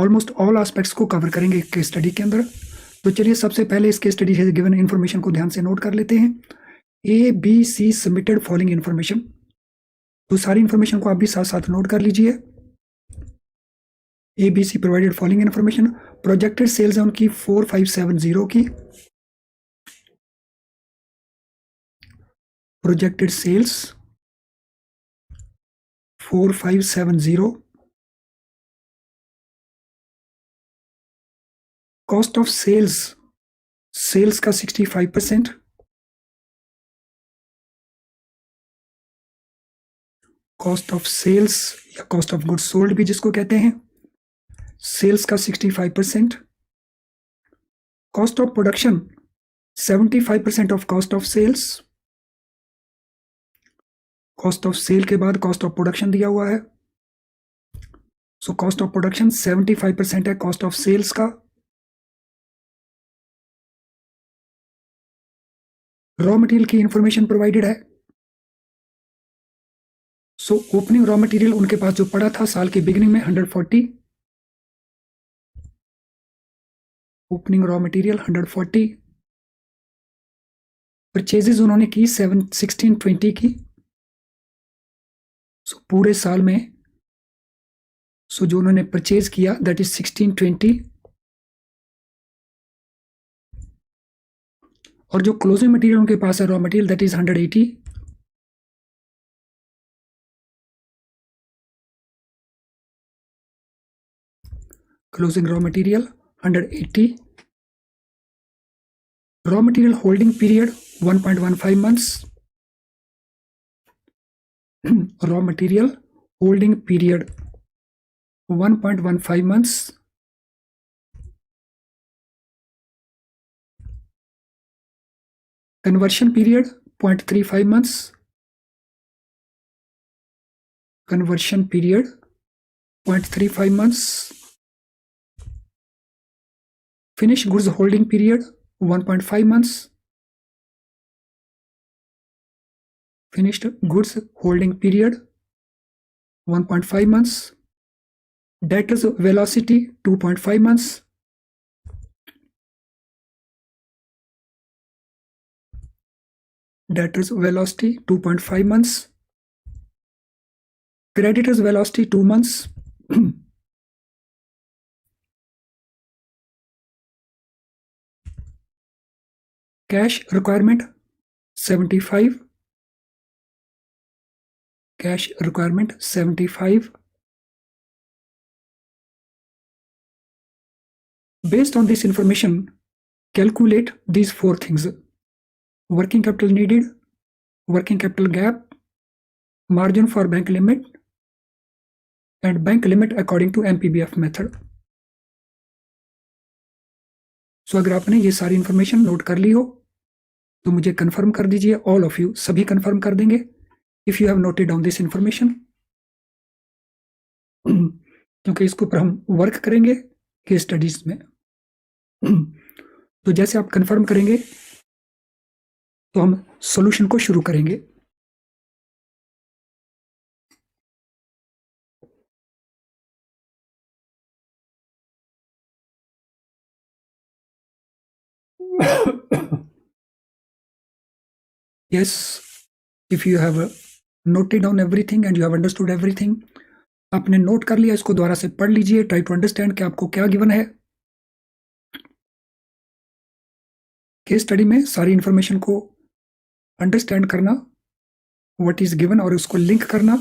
Almost all aspects को cover करेंगे case study के अंदर। तो चलिए सबसे पहले इस केस स्टडी से गिवन इन्फॉर्मेशन को ध्यान से नोट कर लेते हैं। A B C submitted following information, तो सारी इन्फॉर्मेशन को आप भी साथ साथ नोट कर लीजिए। A B C provided following information, projected sales है उनकी 4570 की, projected sales 4570, cost of sales, sales का 65%, कॉस्ट ऑफ सेल्स या कॉस्ट ऑफ गुड्स सोल्ड भी जिसको कहते हैं, सेल्स का 65%, cost of production 75% of cost of sales, cost of sale के बाद कॉस्ट ऑफ प्रोडक्शन दिया हुआ है, सो कॉस्ट ऑफ प्रोडक्शन 75% है कॉस्ट ऑफ सेल्स का। रॉ मटेरियल की इंफॉर्मेशन प्रोवाइडेड है, सो ओपनिंग रॉ मटेरियल उनके पास जो पड़ा था साल के बिगिनिंग में 140, ओपनिंग रॉ मटेरियल 140, परचेजेस उन्होंने की 1620 की, सो पूरे साल में सो जो उन्होंने परचेज किया दैट इज 1620, और जो क्लोजिंग मटेरियल उनके पास है raw material that is 180, closing raw material 180, raw material holding period 1.15 months, raw material holding period 1.15 months, conversion period 0.35 months, conversion period 0.35 months, finished goods holding period 1.5 months, finished goods holding period 1.5 months, debtors velocity 2.5 months, debtors velocity 2.5 months, creditors velocity 2 months, cash requirement 75, cash requirement 75. Based on this information, calculate these 4 things: working capital needed, working capital gap, margin for bank limit, and bank limit according to MPBF method. सो अगर आपने ये सारी information note कर ली हो तो मुझे confirm कर दीजिए, ऑल ऑफ यू सभी कंफर्म कर देंगे if you have noted down this information, क्योंकि इसके ऊपर हम वर्क करेंगे केस स्टडीज में। तो जैसे आप कंफर्म करेंगे तो हम सॉल्यूशन को शुरू करेंगे। Yes, if you have noted down everything and you have understood everything, आपने नोट कर लिया, इसको दोबारा से पढ़ लीजिए, ट्राई टू अंडरस्टैंड कि आपको क्या गिवन है। केस स्टडी में सारी इंफॉर्मेशन को अंडरस्टैंड करना, व्हाट इज गिवन, और उसको लिंक करना,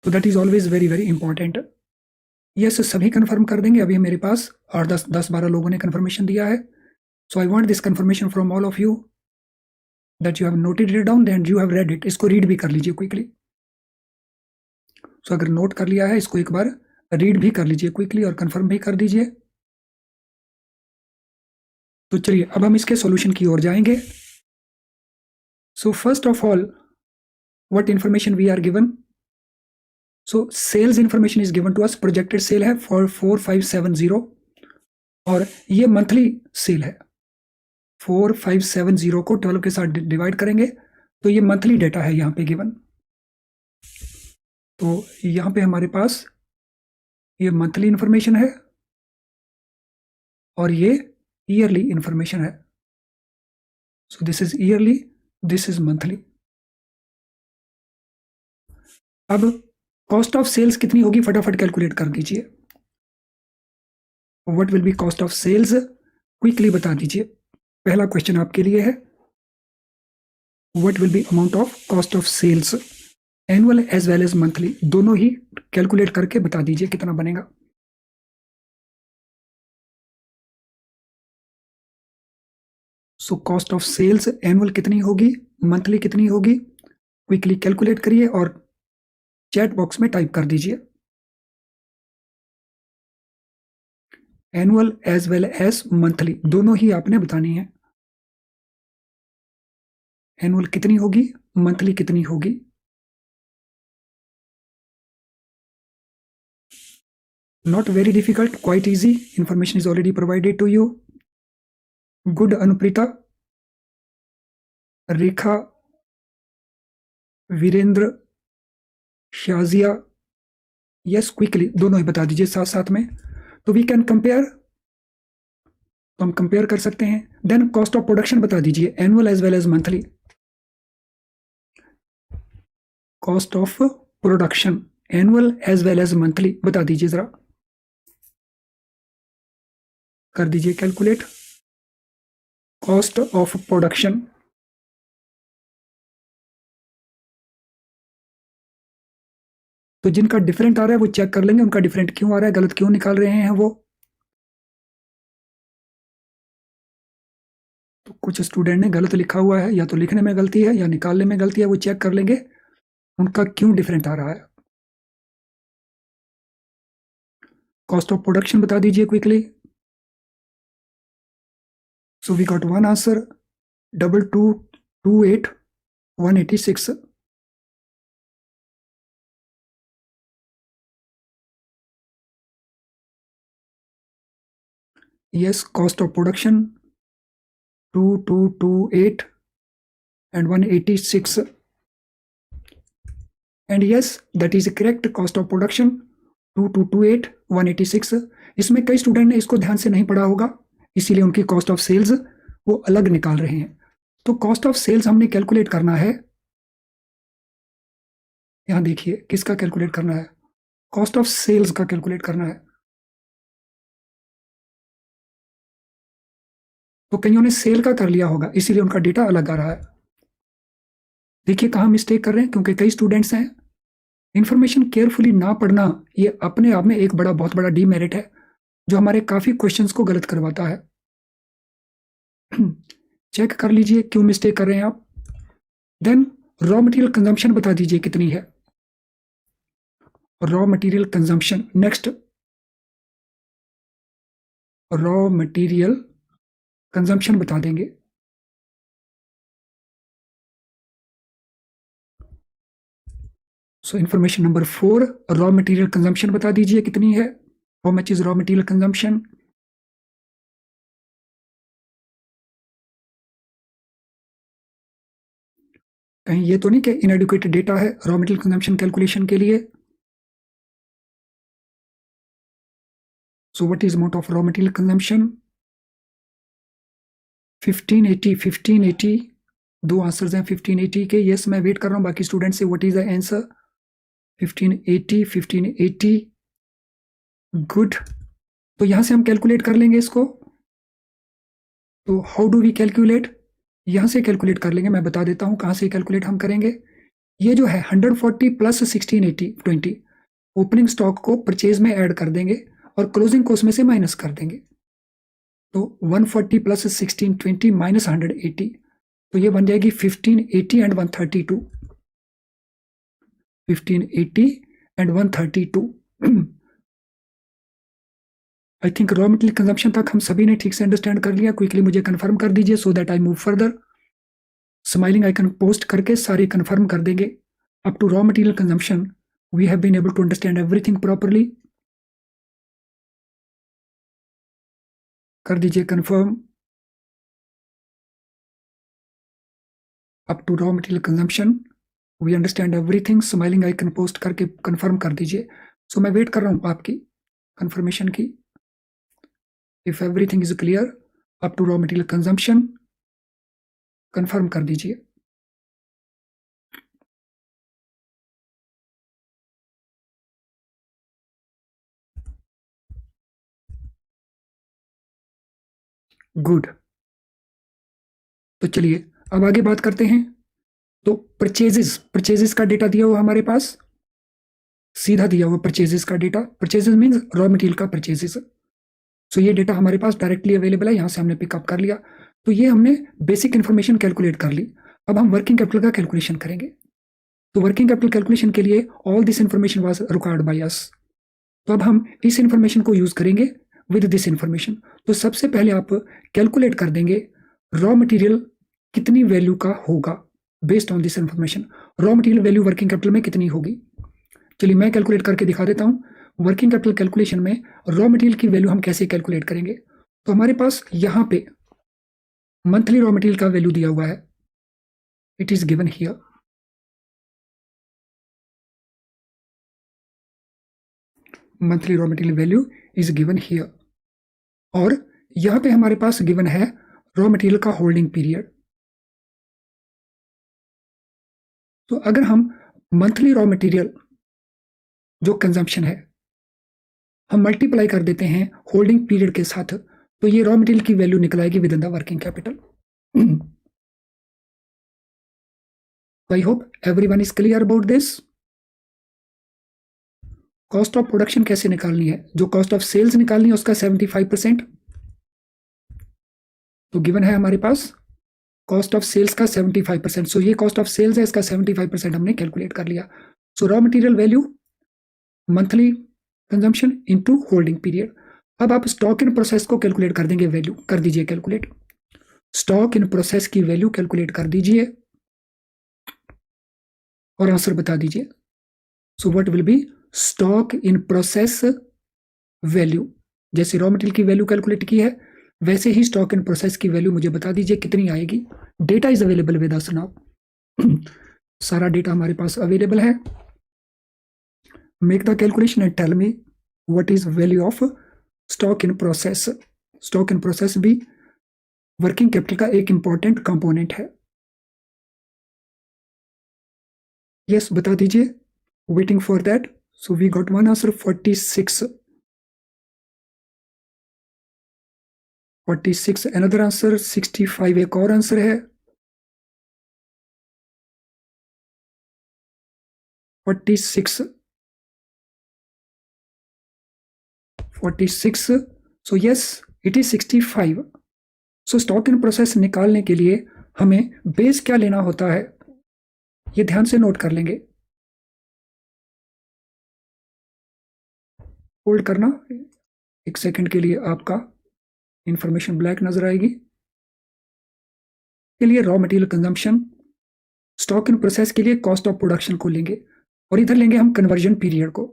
तो that is always very very important. Yes, सभी कंफर्म कर देंगे। अभी मेरे पास 8-10-12 लोगों ने कंफर्मेशन दिया है। So I want this confirmation from all of you that you have noted it down and you have read it. इसको रीड भी कर लीजिए क्विकली। सो अगर नोट कर लिया है इसको एक बार रीड भी कर लीजिए क्विकली और कंफर्म भी कर दीजिए। तो चलिए अब हम इसके सॉल्यूशन की ओर जाएंगे। So first of all what information we are given, so sales information is given to us. Projected sale है फॉर 4570 और ये मंथली सेल है। 4570 को 12 के साथ डिवाइड करेंगे तो ये मंथली डेटा है यहाँ पे गिवन। तो यहाँ पे हमारे पास ये मंथली इंफॉर्मेशन है और ये ईयरली इंफॉर्मेशन है. So this is yearly, this is monthly. अब कॉस्ट ऑफ सेल्स कितनी होगी फटाफट कैलकुलेट कर दीजिए. What will be cost of sales, quickly बता दीजिए. पहला क्वेश्चन आपके लिए है, what will be amount of cost of sales annual as well as monthly, दोनों ही कैलकुलेट करके बता दीजिए कितना बनेगा. So cost of sales annual कितनी होगी, मंथली कितनी होगी, क्विकली कैलकुलेट करिए और चैट बॉक्स में टाइप कर दीजिए. Annual as well as monthly दोनों ही आपने बतानी है. एनुअल कितनी होगी, मंथली कितनी होगी. Not very difficult, quite easy. Information is already provided to you. Good, Anuprita. Rekha, Virendra, Shazia. Yes, quickly दोनों ही बता दीजिए साथ साथ में. तो वी कैन कंपेयर, तो हम कंपेयर कर सकते हैं. देन कॉस्ट ऑफ प्रोडक्शन बता दीजिए annual as well as monthly. Cost of production annual as well as monthly बता दीजिए जरा. कर दीजिए कैलकुलेट. कॉस्ट ऑफ प्रोडक्शन, तो जिनका डिफरेंट आ रहा है वो चेक कर लेंगे उनका डिफरेंट क्यों आ रहा है, गलत क्यों निकाल रहे हैं वो. तो कुछ स्टूडेंट ने गलत लिखा हुआ है, या तो लिखने में गलती है या निकालने में गलती है, वो चेक कर लेंगे उनका क्यों डिफरेंट आ रहा है. कॉस्ट ऑफ प्रोडक्शन बता दीजिए quickly. So we got one answer, 2228,186. Yes, cost of production 2228 and 186. And yes, that is correct. Cost of production 2228 186. इसमें कई स्टूडेंट ने इसको ध्यान से नहीं पढ़ा होगा, इसीलिए उनकी कॉस्ट ऑफ सेल्स वो अलग निकाल रहे हैं. तो कॉस्ट ऑफ सेल्स हमने कैलकुलेट करना है. यहां देखिए किसका कैलकुलेट करना है, कॉस्ट ऑफ सेल्स का कैलकुलेट करना है. तो कईयों ने सेल का कर लिया होगा, इसीलिए उनका डेटा अलग आ रहा है. देखिए कहाँ मिस्टेक कर रहे हैं, क्योंकि कई स्टूडेंट्स हैं इंफॉर्मेशन केयरफुली ना पढ़ना, ये अपने आप में एक बहुत बड़ा डीमेरिट है जो हमारे काफी क्वेश्चंस को गलत करवाता है. चेक कर लीजिए क्यों मिस्टेक कर रहे हैं आप. देन रॉ मटेरियल कंजम्पशन बता दीजिए कितनी है. Raw material consumption, next raw material consumption बता देंगे. सो information number 4, raw material consumption बता दीजिए कितनी है. How much is raw material consumption. कहीं ये तो नहीं कि इनएडुकेटेड डेटा है रॉ मटेरियल कंजम्पशन कैलकुलेशन के लिए. So what is amount of raw material consumption. 1580. दो आंसर्स हैं 1580 के. यस, मैं वेट कर रहा हूं बाकी स्टूडेंट से. What is the answer. 1580. Good. तो यहां से हम कैलकुलेट कर लेंगे इसको. तो हाउ डू वी कैलकुलेट, यहां से कैलकुलेट कर लेंगे. मैं बता देता हूं कहां से कैलकुलेट हम करेंगे. ये जो है 140 प्लस 1680 20 ओपनिंग स्टॉक को परचेज में ऐड कर देंगे और क्लोजिंग कॉस्ट में से माइनस कर देंगे. तो 140 प्लस 1620 माइनस 180, तो ये बन जाएगी 1580 and 132. 1580 and 132. I think raw material consumption तक हम सभी ने ठीक से अंडरस्टैंड कर लिया. क्विकली मुझे कंफर्म कर दीजिए so that I move further. Smiling icon post करके सारे कंफर्म कर देंगे. Up to raw material consumption we have been able to understand everything properly. कर दीजिए confirm. Up to raw material consumption we understand everything. Smiling icon post करके confirm कर दीजिए. सो मैं वेट कर रहा हूं आपकी. कंफर्मेशन की। If everything is clear up to raw material consumption, confirm कर दीजिए। गुड। तो चलिए अब आगे बात करते हैं। तो परचेजेस का डेटा दिया हुआ हमारे पास, सीधा दिया हुआ परचेजेस का data. Purchases means raw material का परचेजेस। सो ये डेटा हमारे पास डायरेक्टली अवेलेबल है, यहां से हमने पिकअप कर लिया। तो ये हमने बेसिक इंफॉर्मेशन कैलकुलेट कर ली। अब हम वर्किंग कैपिटल का कैलकुलेशन करेंगे। तो वर्किंग कैपिटल कैलकुलेशन के लिए all this information was required by us. तो अब हम इस इंफॉर्मेशन को यूज करेंगे विद दिस इंफॉर्मेशन। तो सबसे पहले आप कैलकुलेट कर देंगे रॉ मटेरियल कितनी वैल्यू का होगा based on this information. Raw material value working capital में कितनी होगी, चलिए मैं कैलकुलेट करके दिखा देता हूं। वर्किंग कैपिटल कैलकुलेशन में रॉ मटेरियल की वैल्यू हम कैसे कैलकुलेट करेंगे। तो हमारे पास यहां पे मंथली रॉ मटेरियल का वैल्यू दिया हुआ है, it is given here. Monthly raw material value is given here. और यहां पे हमारे पास गिवन है रॉ मटेरियल का होल्डिंग पीरियड। तो अगर हम मंथली रॉ मटेरियल जो कंजम्पशन है हम मल्टीप्लाई कर देते हैं होल्डिंग पीरियड के साथ, तो ये रॉ मटेरियल की वैल्यू निकल आएगी with in the working capital. I hope everyone is clear about this. Cost of production कैसे निकालनी है, जो कॉस्ट ऑफ सेल्स निकालनी है उसका 75%। तो गिवन है हमारे पास कॉस्ट ऑफ सेल्स का 75%। सो ये कॉस्ट ऑफ सेल्स है, इसका 75% हमने कैलकुलेट कर लिया। सो raw material value monthly consumption into holding period. अब आप स्टॉक इन प्रोसेस को कैलकुलेट कर देंगे, वैल्यू कर दीजिए कैलकुलेट। स्टॉक इन प्रोसेस की वैल्यू कैलकुलेट कर दीजिए और आंसर बता दीजिए। So what will B stock in process value. जैसे रॉ मटेरियल की वैल्यू कैलकुलेट की है वैसे ही स्टॉक इन प्रोसेस की वैल्यू मुझे बता दीजिए कितनी आएगी। Data is available with us now. सारा डेटा हमारे पास अवेलेबल है। Make the calculation and tell me what is value of stock in process. Stock in process भी वर्किंग कैपिटल का एक इंपॉर्टेंट कंपोनेंट है। यस बता दीजिए, waiting for that. So we got one answer 46। 46 another answer. 65 एक और answer है। 46 46। So yes it is 65। So stock in process निकालने के लिए हमें बेस क्या लेना होता है ये ध्यान से नोट कर लेंगे। होल्ड करना एक सेकंड के लिए, आपका इंफॉर्मेशन ब्लैक नजर आएगी। के लिए raw material consumption, stock in process के लिए कॉस्ट ऑफ प्रोडक्शन को लेंगे और इधर लेंगे हम कन्वर्जन पीरियड को।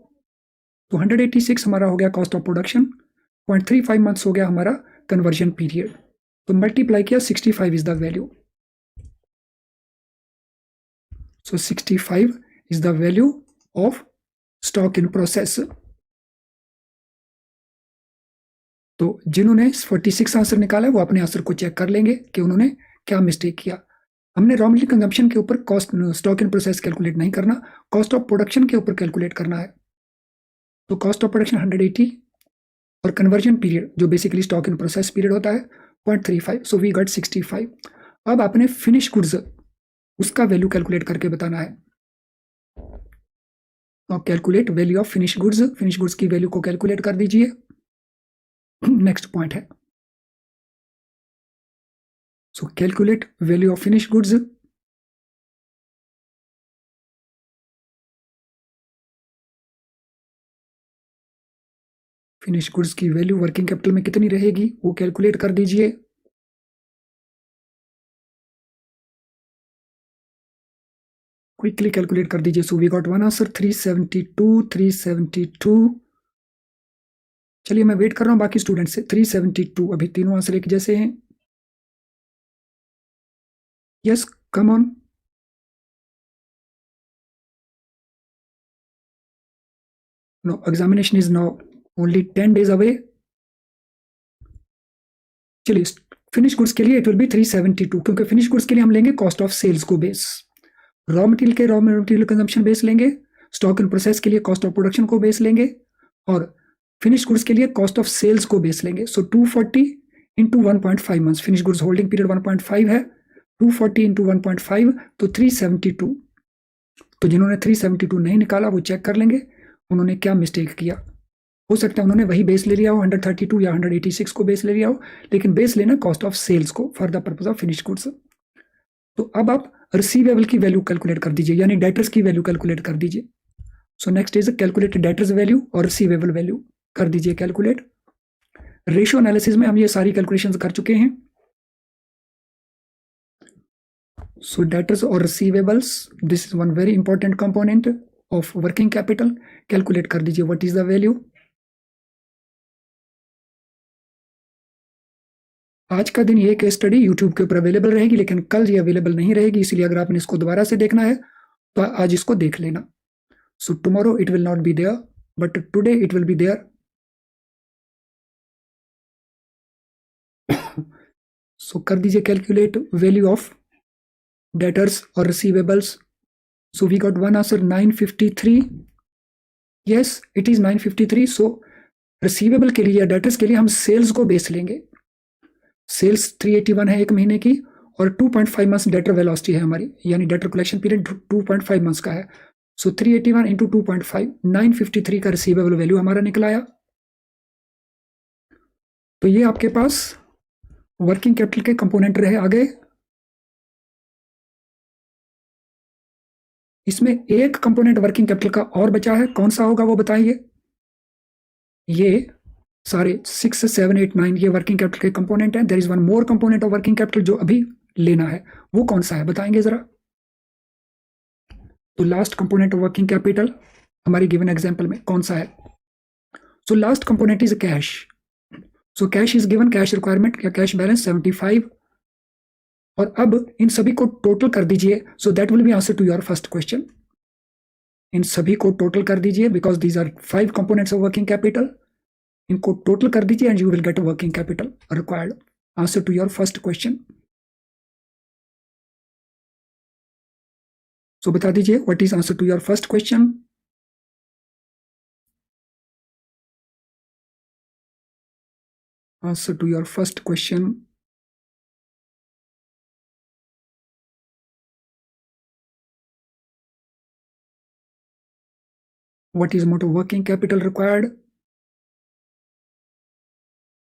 तो 186 हमारा हो गया कॉस्ट ऑफ प्रोडक्शन, 0.35 मंथ्स हो गया हमारा कन्वर्जन पीरियड। तो मल्टीप्लाई किया 65 is the value. So 65 is the value of stock in process. तो जिन्होंने 46 आंसर निकाला वो अपने आंसर को चेक कर लेंगे कि उन्होंने क्या मिस्टेक किया। हमने रॉ मटेरियल कंजम्पशन के ऊपर cost stock in process calculate नहीं करना, कॉस्ट ऑफ प्रोडक्शन के ऊपर कैलकुलेट करना है। तो कॉस्ट ऑफ प्रोडक्शन 180 और कन्वर्जन पीरियड जो basically stock in process period होता है 0.35। So we got 65। अब आपने फिनिश गुड्स उसका वैल्यू कैलकुलेट करके बताना है। अब calculate value of finish goods. Finish goods की वैल्यू को कैलकुलेट कर दीजिए। नेक्स्ट पॉइंट है so calculate value of finish goods. Finish goods की वैल्यू वर्किंग कैपिटल में कितनी रहेगी वो कैलकुलेट कर दीजिए। क्विकली कैलकुलेट कर दीजिए। So we got one answer 372। 372। चलिए मैं वेट कर रहा हूं बाकी स्टूडेंट से। 372 अभी तीनों आंसर एक जैसे हैं। Yes come on. No examination is now only 10 days अवे। चलिए फिनिश गुड्स के लिए इट विल बी 372, क्योंकि फिनिश गुड्स के लिए हम लेंगे कॉस्ट ऑफ सेल्स को बेस, रॉ मटेरियल के रॉ मटेरियल कंजम्पशन बेस लेंगे, स्टॉक इन प्रोसेस के लिए कॉस्ट ऑफ प्रोडक्शन को बेस लेंगे, और फिनिश गुड्स के लिए कॉस्ट ऑफ सेल्स को बेस लेंगे। सो 240 into 1.5 months, finish goods holding period 1.5 है, 240 इंटू 1.5 तो 372। तो जिन्होंने 372 नहीं निकाला वो चेक कर लेंगे उन्होंने क्या मिस्टेक किया। हो सकता है उन्होंने वही बेस ले लिया हो, 132 या 186 को बेस ले लिया हो, लेकिन बेस लेना कॉस्ट ऑफ सेल्स को for the purpose of finish goods. तो अब आप रिसीवेबल की वैल्यू कैलकुलेट कर दीजिए, यानी डेटर्स की वैल्यू कैलकुलेट कर दीजिए। So next is calculate debtors value और रिसीवेबल वैल्यू कर दीजिए कैलकुलेट। रेशियो एनालिसिस में हम ये सारी कैलकुलेशन कर चुके हैं। सो डेटर्स और receivables, this is one very important component of working capital. Calculate कर दीजिए व्हाट इज द वैल्यू। आज का दिन ये केस स्टडी यूट्यूब के ऊपर अवेलेबल रहेगी, लेकिन कल ये अवेलेबल नहीं रहेगी, इसलिए अगर आपने इसको दोबारा से देखना है तो आज इसको देख लेना। So tomorrow it will not be there, but today it will be there. So कर दीजिए कैलकुलेट वैल्यू ऑफ डेटर्स और receivables. So we got one answer 953। Yes it is 953। So receivable के लिए या डेटर्स के लिए हम सेल्स को बेस लेंगे। सेल्स 381 है एक महीने की, और 2.5 मंथ्स डेटर वेलोसिटी है हमारी, यानी डेटर कलेक्शन पीरियड 2.5 मंथ्स का है। सो 381 इंटू 2.5, 953 का रिसीवेबल वैल्यू हमारा निकला आया। तो ये आपके पास वर्किंग कैपिटल के कंपोनेंट रहे। आगे इसमें एक कंपोनेंट वर्किंग कैपिटल का और बचा है, कौन सा होगा वो बताइए। ये सारे 6, 7, 8, 9 ये वर्किंग कैपिटल के कंपोनेंट हैं। There is one more component of working capital जो अभी लेना है, वो कौन सा है बताएंगे जरा। तो last component of working capital हमारी गिवन एग्जांपल में कौन सा है। So last component is cash. So cash is given, cash requirement या कैश बैलेंस 75, और अब इन सभी को टोटल कर दीजिए। So that will be answer to your first question. इन सभी को टोटल कर दीजिए because these are 5 components of working capital. इनको टोटल कर दीजिए and you will get working capital required. Answer to your first question. So बता दीजिए what is answer to your first question. Answer to your first question. What is amount of working capital required?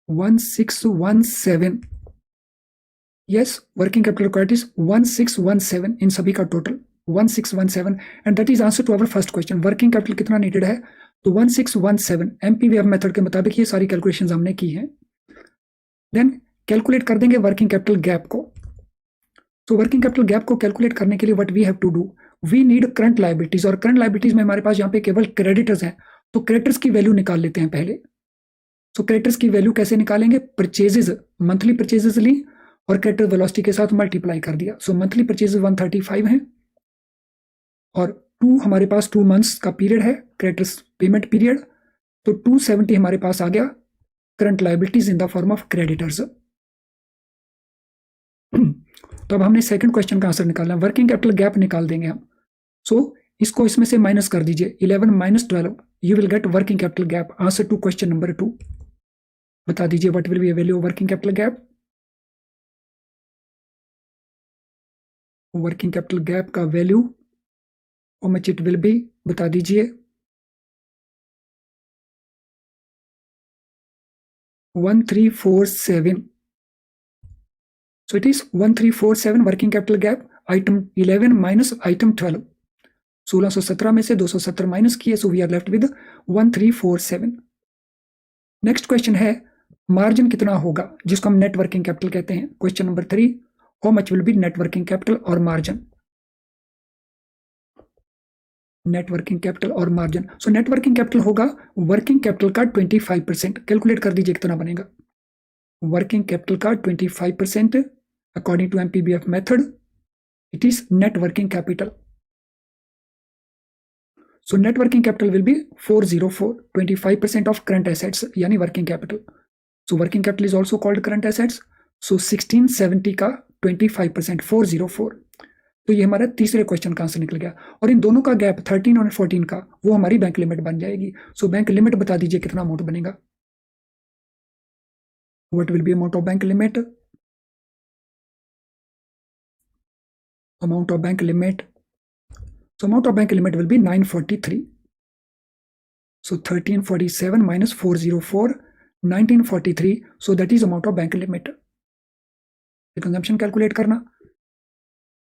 1617. Yes, working capital required is 1617 इन सभी का total 1617, and that is answer to our first question. Working capital कितना needed है तो 1617। एमपीवीएफ method के मुताबिक ये सारी calculations हमने की हैं। देन कैलकुलेट कर देंगे वर्किंग कैपिटल गैप को। तो वर्किंग कैपिटल गैप को कैलकुलेट करने के लिए what we have to do, we need current liabilities, और करंट लायबिलिटीज में हमारे पास यहाँ पे केवल क्रेडिटर्स हैं, तो क्रेडिटर्स की वैल्यू निकाल लेते हैं पहले। सो क्रेडिटर्स की वैल्यू कैसे निकालेंगे, परचेजेस, मंथली परचेजेस ली और क्रेडिटर वेलोसिटी के साथ मल्टीप्लाई कर दिया। सो मंथली परचेजेस 135 हैं, और 2 हमारे पास 2 मंथ्स का पीरियड है क्रेडिटर्स पेमेंट पीरियड, तो 270 हमारे पास आ गया current liabilities in the form of creditors. तो अब हमने सेकंड क्वेश्चन का आंसर निकालना, वर्किंग कैपिटल गैप निकाल देंगे हम। सो इसको इसमें से माइनस कर दीजिए, 11 minus 12, you will get working capital gap. Answer to question number 2। बता दीजिए what will be value of working capital gap. Working capital gap का value how much it will be, बता दीजिए। 1347। So it is 1347 working capital gap. Item 11 minus item 12, 1617 में से 270 minus किए, so we are left with 1347। Next question है margin कितना होगा, जिसको हम नेट वर्किंग कैपिटल कहते हैं। Question number 3, how much will be net working capital और मार्जिन। नेट वर्किंग कैपिटल और मार्जिन। सो नेट वर्किंग कैपिटल होगा वर्किंग कैपिटल का 25%। कैलकुलेट कर दीजिए कितना बनेगा। वर्किंग कैपिटल का 25% according to MPBF method, it is net working capital. So net working capital will be 404, 25% of current assets यानी working capital. So working capital is also called current assets. So 1670 का 25% 404. तो ये हमारा तीसरे question का answer निकल गया. और इन दोनों का गैप 13 और 14 का वो हमारी बैंक लिमिट बन जाएगी. सो बैंक लिमिट बता दीजिए कितना अमाउंट बनेगा. What will be amount of bank limit? Amount of bank limit. So amount of bank limit will be 943. So 1347 minus 404, 1943. So that is amount of bank limit. Consumption calculate करना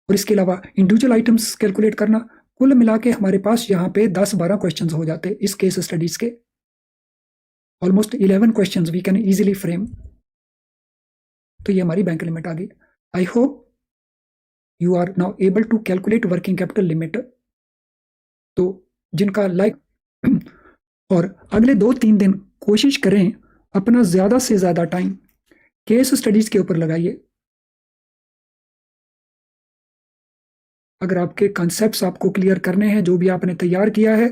और इसके अलावा individual items calculate करना. कुल मिला के हमारे पास यहाँ पे 10-12 क्वेश्चंस हो जाते इस केस स्टडीज के. Almost 11 questions we can easily frame. तो ये हमारी बैंक लिमिट आ गई. I hope you are now able to calculate working capital limit. तो जिनका लाइक और अगले 2-3 दिन कोशिश करें अपना ज्यादा से ज्यादा टाइम केस स्टडीज के ऊपर लगाइए. अगर आपके कॉन्सेप्ट्स आपको क्लियर करने हैं जो भी आपने तैयार किया है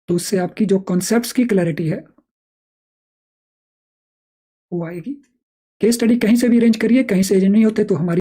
तो उससे आपकी जो कॉन्सेप्ट्स की क्लैरिटी है वो आएगी. केस स्टडी कहीं से भी अरेंज करिए, कहीं से नहीं होते तो हमारी